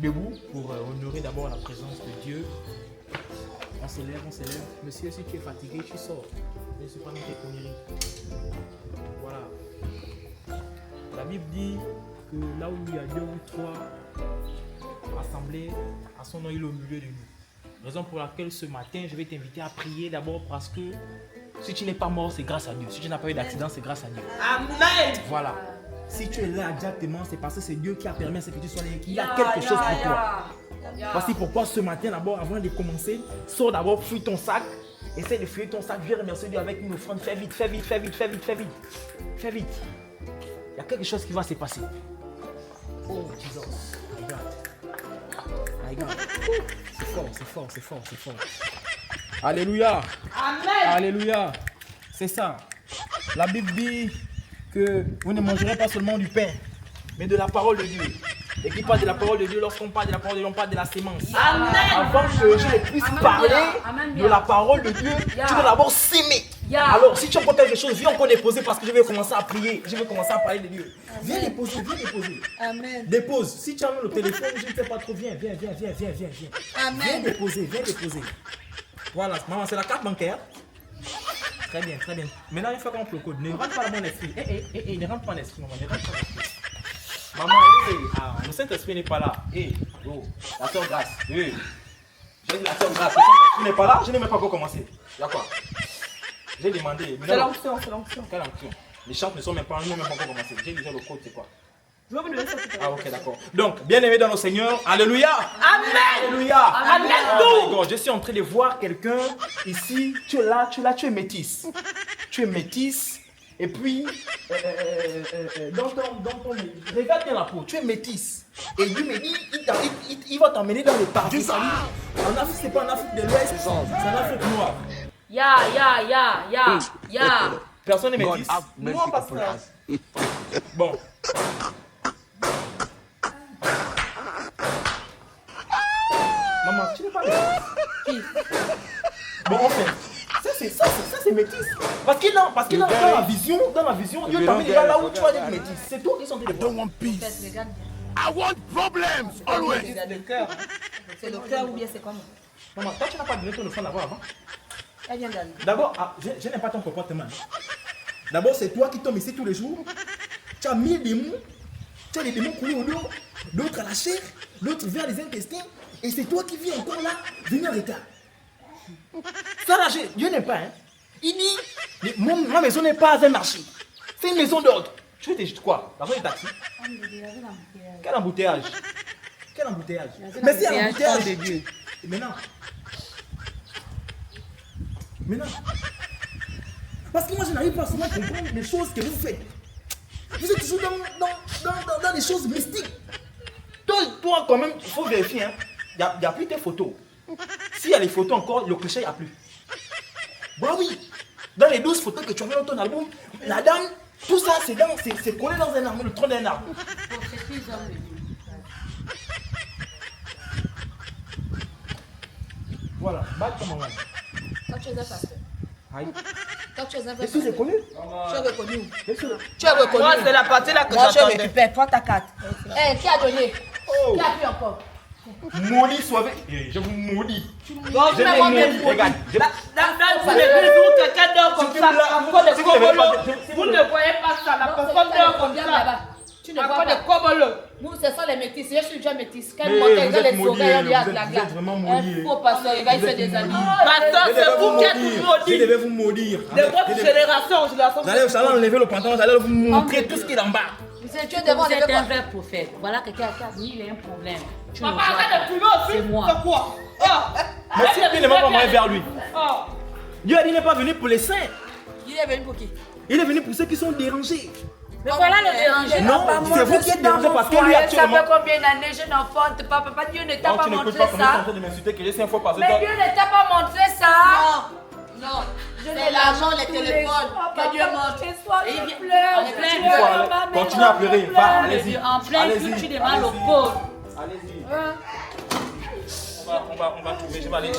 debout pour honorer d'abord la présence de Dieu. On s'élève, on s'élève. Monsieur, si tu es fatigué, tu sors. Je ne suis pas dans tes conneries. Voilà. La Bible dit que là où il y a 2 ou 3 rassemblés, à son nom, il est au milieu de nous. Raison pour laquelle ce matin, je vais t'inviter à prier d'abord parce que si tu n'es pas mort, c'est grâce à Dieu. Si tu n'as pas eu d'accident, c'est grâce à Dieu. Amen. Voilà. Si tu es là exactement, c'est parce que c'est Dieu qui a permis à ce que tu sois là et qu'il y a quelque chose pour toi. Voici pourquoi ce matin, d'abord, avant de commencer, sors d'abord, fouille ton sac. Essaye de fouiller ton sac, viens remercier Dieu avec une offrande. Fais vite, fais vite, fais vite, fais vite, fais vite. Fais vite. Il y a quelque chose qui va se passer. Oh, Jesus. My God. My God. C'est fort, c'est fort, c'est fort, c'est fort. Alléluia. Amen. Alléluia. C'est ça. La Bible dit que vous ne mangerez pas seulement du pain, mais de la parole de Dieu. Et qui parle de la parole de Dieu, lorsqu'on parle de la parole de Dieu, on parle de la sémence. Amen. Avant que je ne puisse parler de la parole de Dieu, tu dois d'abord s'aimer. Alors, si tu as encore quelque chose, viens encore déposer parce que je vais commencer à prier. Je vais commencer à parler de Dieu. Viens déposer, viens déposer. Amen. Dépose. Si tu as le téléphone, je ne sais pas trop, viens. Amen. Viens déposer, viens déposer. Voilà, maman, c'est la carte bancaire. Très bien, très bien. Maintenant, il faut qu'on rentre le code. Ne rentre pas dans mon esprit. Ne rentre pas en esprit, maman. Ne rentre pas en esprit. Maman, le Saint-Esprit n'est pas là. La sœur Grâce. J'ai dit la sœur Grâce. Le Saint-Esprit n'est pas là. Je n'ai même pas encore commencé. Il y a quoi? J'ai demandé. C'est l'onction, c'est l'onction. Quelle onction? Les chants ne sont même pas, nous n'avons même pas encore commencé. J'ai déjà le code, c'est quoi? Je vais vous donner ça tout à l'heure. Ah, ok, d'accord. Donc, bien-aimés dans nos seigneurs, alléluia. Amen. Alléluia. Amen. Oh my God, je suis en train de voir quelqu'un ici. Tu es là, tu es métisse. Tu es métisse. Et puis, regarde bien la peau, tu es métisse. Et Dieu me dit, il va t'emmener dans le paradis. En Afrique, c'est pas en Afrique de l'Ouest, c'est en Afrique noire. Ya. Personne n'est métisse. Moi, pasteur. Bon. Maman, tu n'es pas métisse. Bon, enfin, ça c'est métisse. Parce que dans la vision, Dieu t'emmène déjà là où tu vas être métisse. C'est toi qui sont des don't want peace. I want problems always. C'est le cœur. C'est le cœur ou bien c'est comment? Maman, toi tu n'as pas donné ton offrande avant. Elle vient d'aller. D'abord, je n'aime pas ton comportement. D'abord, c'est toi qui tombes ici tous les jours. Tu as 1000 démons. Tu as des démons coulés au dos, d'autres à la chair, d'autres vers les intestins. Et c'est toi qui viens encore là, venir en retard. Ça là, Dieu n'aime pas. Hein. Il dit, ma maison n'est pas un marché. C'est une maison d'ordre. Tu veux te quoi? La zone des taxis. Quel embouteillage? Quel embouteillage? Mais c'est un embouteillage de Dieu. Et maintenant. Parce que moi, je n'arrive pas souvent à comprendre les choses que vous faites. Vous êtes toujours dans des choses mystiques. Toi, quand même, il faut vérifier. Hein. Il n'y a plus tes photos. S'il y a les photos encore, le cliché, il n'y a plus. Bah oui. Dans les 12 photos que tu as mis dans ton album, la dame, tout ça, c'est collé dans un arbre, le tronc d'un arbre. Voilà, balle comme maman. Quand tu es un pasteur. Aïe. Quand tu es un Est-ce que c'est connu? Tu es reconnu. Tu es reconnu. Moi, c'est la partie là que Moi, je j'attendais. récupère. Prends ta carte. Eh, qui a donné? Oh. Qui a pris encore? Maudit soit avec. Je vous maudis. Bon, Je l'ai maudit. Regarde. Dans l'église où quelqu'un dort comme ça, encore des cobolos. Vous ne voyez pas ça, la personne dort comme ça. Tu ne vois pas des cobolos. Nous, ce sont les métis. Je suis déjà métisse. Quand Mais monte, vous regarde êtes les sauvages, il y a de maudits, la vous glace. êtes vraiment maudits. Un faux pasteur, le gars, il fait des amis. Je Pasteur, devais c'est vous qui êtes Je maudits. devais vous maudire. De votre génération, je la sens. Vous allez enlever le pantalon, vous allez vous montrer tout ce qui est en bas. Tu es Vous devant êtes les un vrai prophète. Voilà quelqu'un qui a dit il a un problème. Tu ne Papa, vois arrête de pas. fumer aussi. C'est moi. C'est quoi? Mais si Dieu ne va pas envoyer vers lui. Oh. Dieu a dit qu'il n'est pas venu pour les saints. Il est venu pour qui? Il est venu pour ceux qui sont dérangés. Mais voilà le déranger. Non, Papa, moi, c'est vous je qui suis êtes dans dérangé mon parce que lui foyer, actuellement. ça fait combien d'années je n'enfante pas. Papa, Dieu ne t'a Oh, pas tu n'écoutes montré pas comment ils sont en ça. train de m'insulter que j'ai 5 fois passé. Mais Dieu ne t'a pas montré ça. Non. C'est l'argent, les téléphones que Dieu montre. Et il pleure. En plein cœur. Continuez à pleurer. Va, allez-y. En plein cul, tu demandes au pauvre. Allez-y. On va trouver. Je vais aller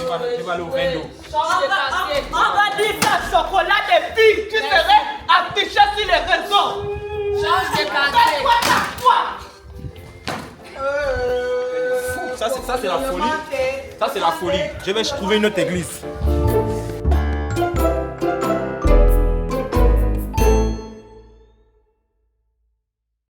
au Vendo. On va dire ça, chocolat des filles. Tu serais affiché sur les réseaux. Change de Fais quartier. quoi ta foi? c'est la folie. Ça, c'est la folie. Je vais trouver une autre église.